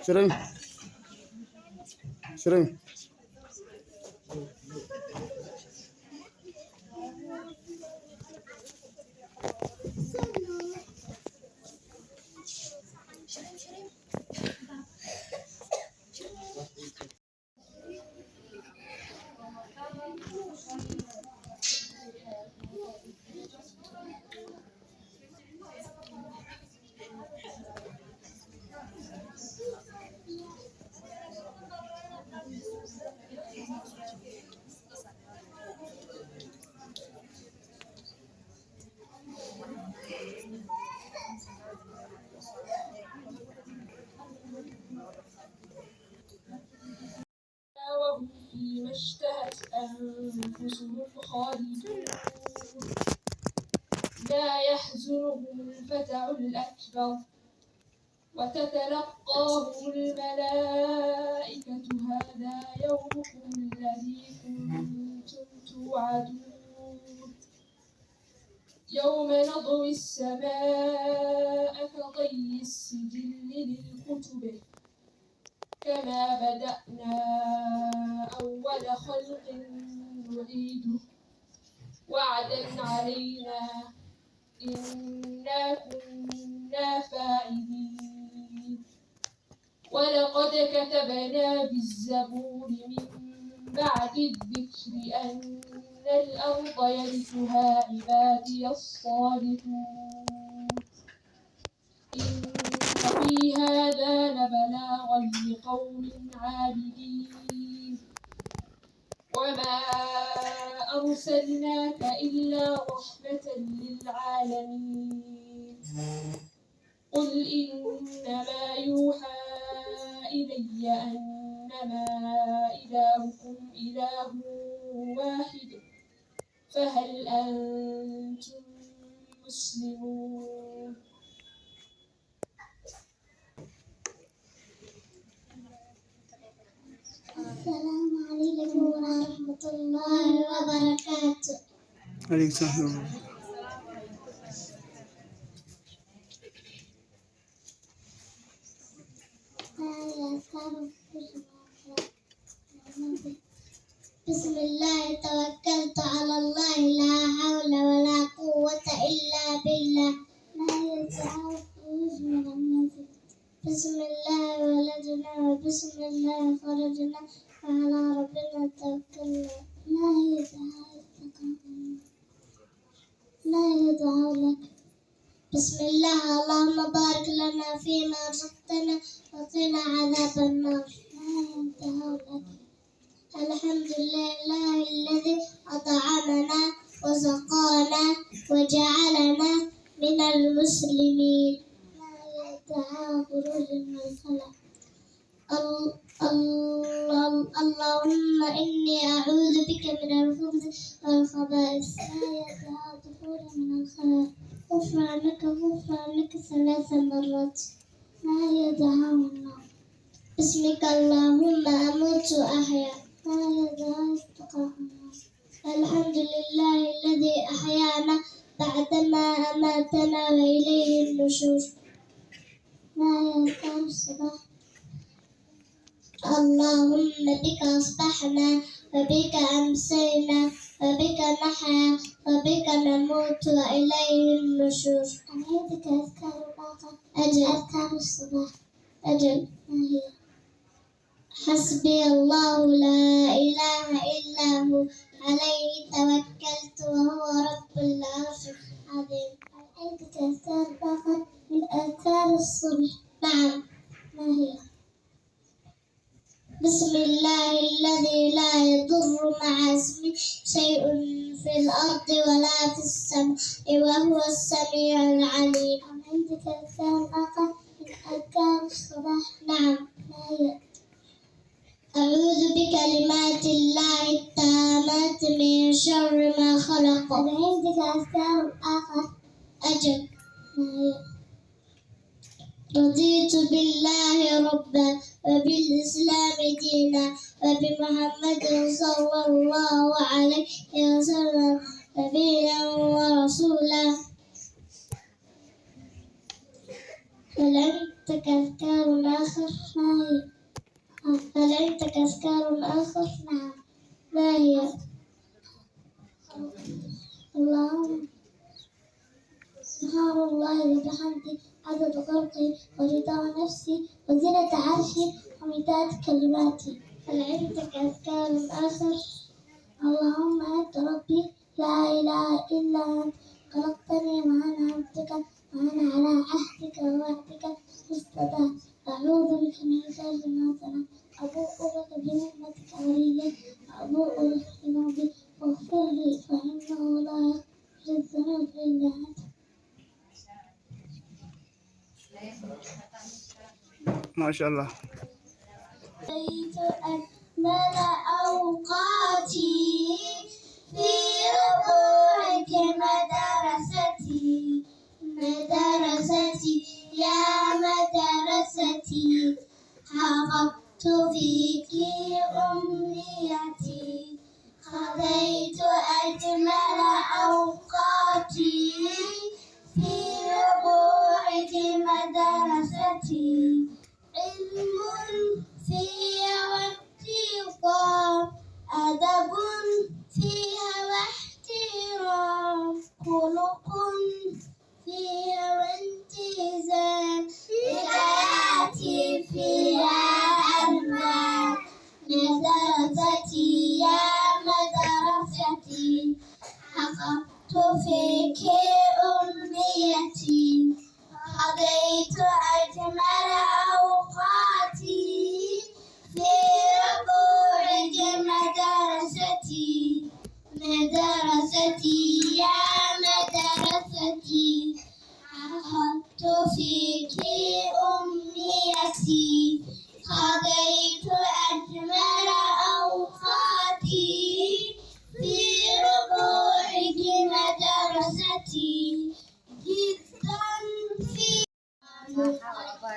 شيرين شيرين وهم فيما اشتهت أنفسهم خالدون لا يحزنهم الفزع الأكبر وتتلقاهم الملائكة هذا يومكم الذي كنتم توعدون يوم نطوي السماء كطي السجل للكتب كما بدأنا أول خلق نعيده وعدا علينا إنا كنا فاعلين ولقد كتبنا بالزبور من بعد الذكر أن الأرض يرثها عبادي الصالحون إن في هذا لبلاغا لقوم عابدين وما أرسلناك إلا رحمة للعالمين قل إنما يوحى إلي أنما إلهكم إله واحد فهل أنتم مسلمون السلام عليكم ورحمة الله وبركاته. عليك السلام. بسم الله توكلت على الله لا حول ولا قوة إلا بالله لا يتعرف من الناس بسم الله ولدنا وبسم الله خرجنا وعلى ربنا توكلنا لا يدعو لك بسم الله اللهم بارك لنا فيما رزقتنا وقنا عذاب النار لا يدعو لك الحمد لله الذي أطعمنا وسقانا وجعلنا من المسلمين لا يدعى خروج من الخلق اللهم إني أعوذ بك من الخبث والخبائث لا يدعى دخول من الخلاء غفرانك 3 مرات لا يدعى النار باسمك اللهم أموت وأحيا لا يدعى استقاء النار الحمد لله الذي أحيانا بعدما أماتنا وإليه النشور لا يدعى الصباح اللهم بك أصبحنا وبك أمسينا وبك نحيا وبك نموت وإليه النشور أعيدك أذكار الباقة أذكار الصباح أجل ما هي حسبي الله لا إله إلا هو عليه توكلت وهو رب العرش العظيم أعيدك أذكار الباقة من أذكار الصبح نعم ما هي بسم الله الذي لا يضر مع اسمه شيء في الأرض ولا في السماء وهو السميع العليم عندك أذكار آخر من أذكار الصباح نعم ما هي أعوذ بكلمات الله التامات من شر ما خلق عندك أذكار آخر أجل ما هي رضيت بالله ربا وبالإسلام دينا وبمحمد صلى الله عليه وسلم نبيا ورسولا أفكار آخر؟ ما هي؟ هل عندك أفكار آخر؟ نعم. ما هي؟ اللهم سبحان الله وبحمده عدد خلقي ورضا نفسي وزنة عرشي ومداد كلماتي. هل عندك أفكار آخر؟ اللهم أنت ربي لا إله إلا أنت خلقتني وأنا عبدك وأنا على عهدك ووعدك ما استطعت. أعوذ بك من شر ما صنعت. أبوء لك بنعمتك علي وأبوء لك بذنبي واغفر لي فإنه لا يغفر الذنوب إلا أنت. ما شاء الله. رأيت أكمل أوقاتي في ربوعك مدرستي يا مدرستي حققت فيك أمنيتي قضيت أجمل أوقاتي في ربوعك مدرستي علم فيها واتقان أدب فيها واحترام خلق فيها وانتزاع حكاياتي فيها ألوان مدرستي يا مدرستي حققت فيك أمنيتي قضيت أجمل أوقاتي في ربوعك مدرستي يا مدرستي حققت فيك أمنيتي قضيت أجمل أوقاتي في ربوعك مدرستي جدا في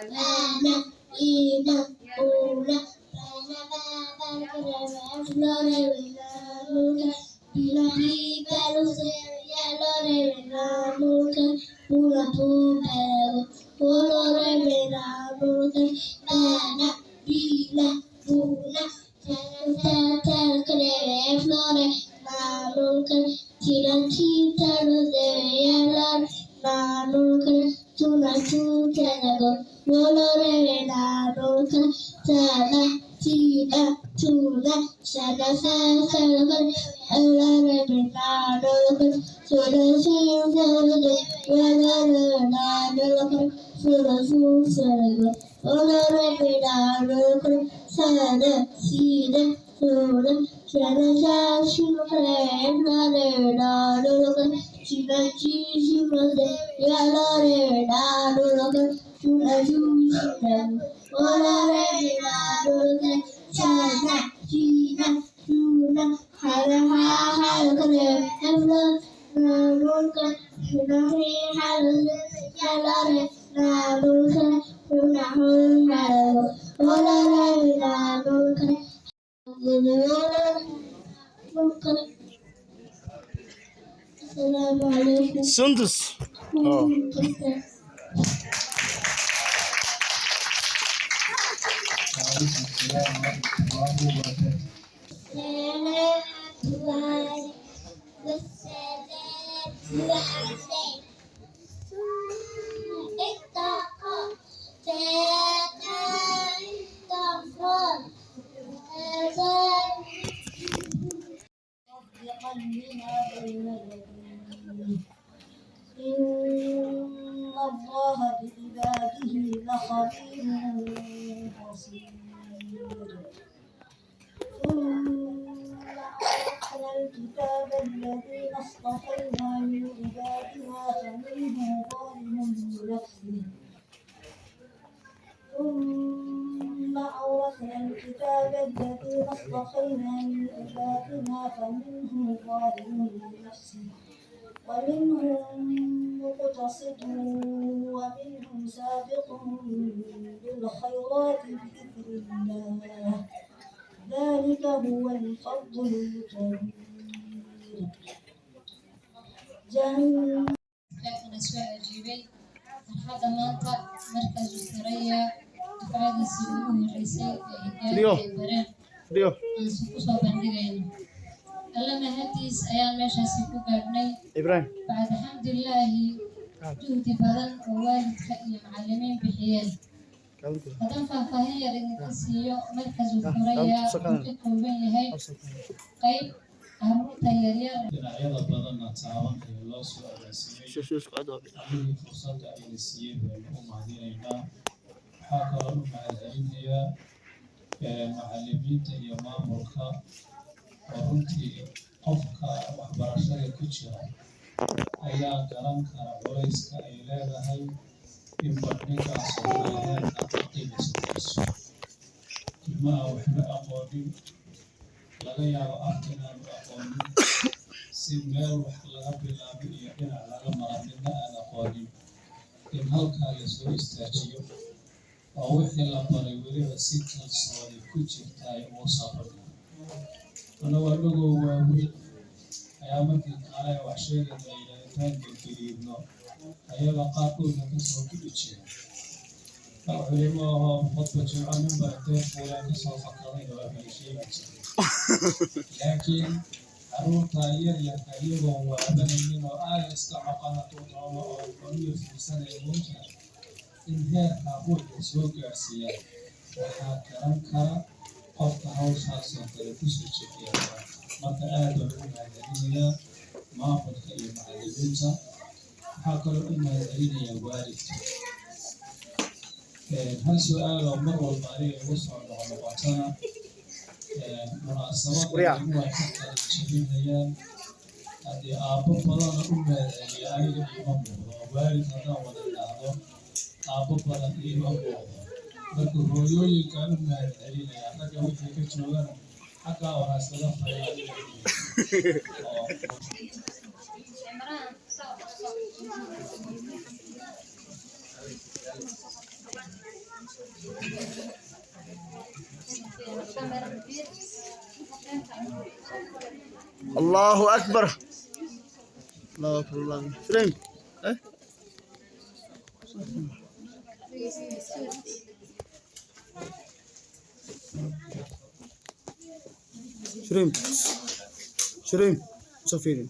أنا إذا أولى بينما بكر وأفلار ولامك بلغي كالوسر يالور ولامك ولطوبة ولور ولامك أنا بلا بولا تلكر وأفلار لامك تلكي تلوسر يالور لامك tuna tutanago wolore na roka sana tina tuna sana sana olore na roka tuna tina wolore na roka tuna tuna olore na roka sana tina tuna sana sana roka Tina Chishimade Yalore Naruka Tuna Chushim Olare Naruka Chana Tina Tuna Haraha Harakare Emla Naruka Tuna Halale Yalore Naruka Tuna Haraha Olare Naruka السلام عليكم. سندس. إن الله بعباده لخبير بصير. ثم أورثنا الكتاب الذين اصطفينا من عبادنا فمنهم ظالم لنفسه ثم أورثنا الكتاب الذين اصطفينا من عبادنا فمنهم ظالم لنفسه ومنهم مقتصد ومنهم سابق بالخيرات بإذن الله ذلك هو الفضل الكبير. من أسفل الجبال farxadda maanta markaas Australia dafcadiisii ugu horeysay ee Rio. bareen Rio. aan ku soo bandhigayno alla mahadiis ayaan meeshaasi ku gaadhnay Ibrahim. bacd alxamdulilaahi juhdi badan oo waalidka iyo macallimiin bixiyeen haddaan faahfaahin yar idinka siiyo markaas Australia wuxuu ka kooban yahay qayb carruurta yaryar dhinacyada badanna taaban ee loo soo agaasiiyey fursadda ayna siiyeen baynu u mahadinaynaa waxaa kaloo u mahadcelinayaa macallimiinta iyo maamulka oo runtii qofka waxbarashada ku jira ayaa garan kara culayska ay leedahay in bandhigaas soomaaliyeed aad qiimaysato ilmaha waxba aqoonin laga yaabo afka inaanu aqoonin si meel wax laga bilaabo iyo dhinac laga mara midna aan aqoonin in halkaa lasoo istaajiyo oo wixii la baray weliba si kalsooni ku jirtaay ugu soo bandhigo anagoo dhagoo waaweyn ayaa markii qaale wax sheegayna intaan gelgeliidno ayaga qaarkoodna kasoo kudhi jira culimo ahoo khudba jimco ninba intee fuuleen kasoo fakadayna waa kala sheegi jiray laakiin carruurta yaryarka iyagoo waabanaynin oo aada iska coqana tuudoono oo qoniyo fiirsanaya muujira in heerka ruuxa soo gaarsiiyaan waxaa garan kara qofka hawshaasoo kale kusoo jeediya marka aad baan u mahadcelinayaa maamulka iyo macallimiinta waxaa kaloo u mahadcelinayaa waalidka hal su-aaloo mar walba aniga igu soo noqnoqotana munaasabada igu ay ka kala jebinayaan haddii aabbo badana u mahadceliya aniga iima muuqdo oo waalid haddaan wada idhaahdo aabbo badan iima muuqdo marka hooyooyinkaan u mahadcelinaya ragga wixii ka joogana xaggaa wanaagsaga fayaayo الله أكبر. الله أكبر. الله أكبر. فريم. شريم شريم سفيرين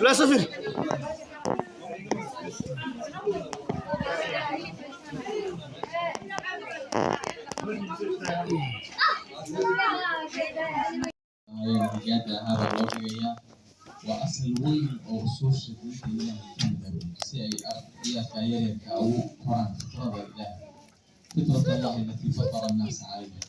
لا سفير وأصل وين أو سوش دينك الله سي أرضية كايرك أو قرآن فطرة الله فطرة الله التي فطر الناس عليها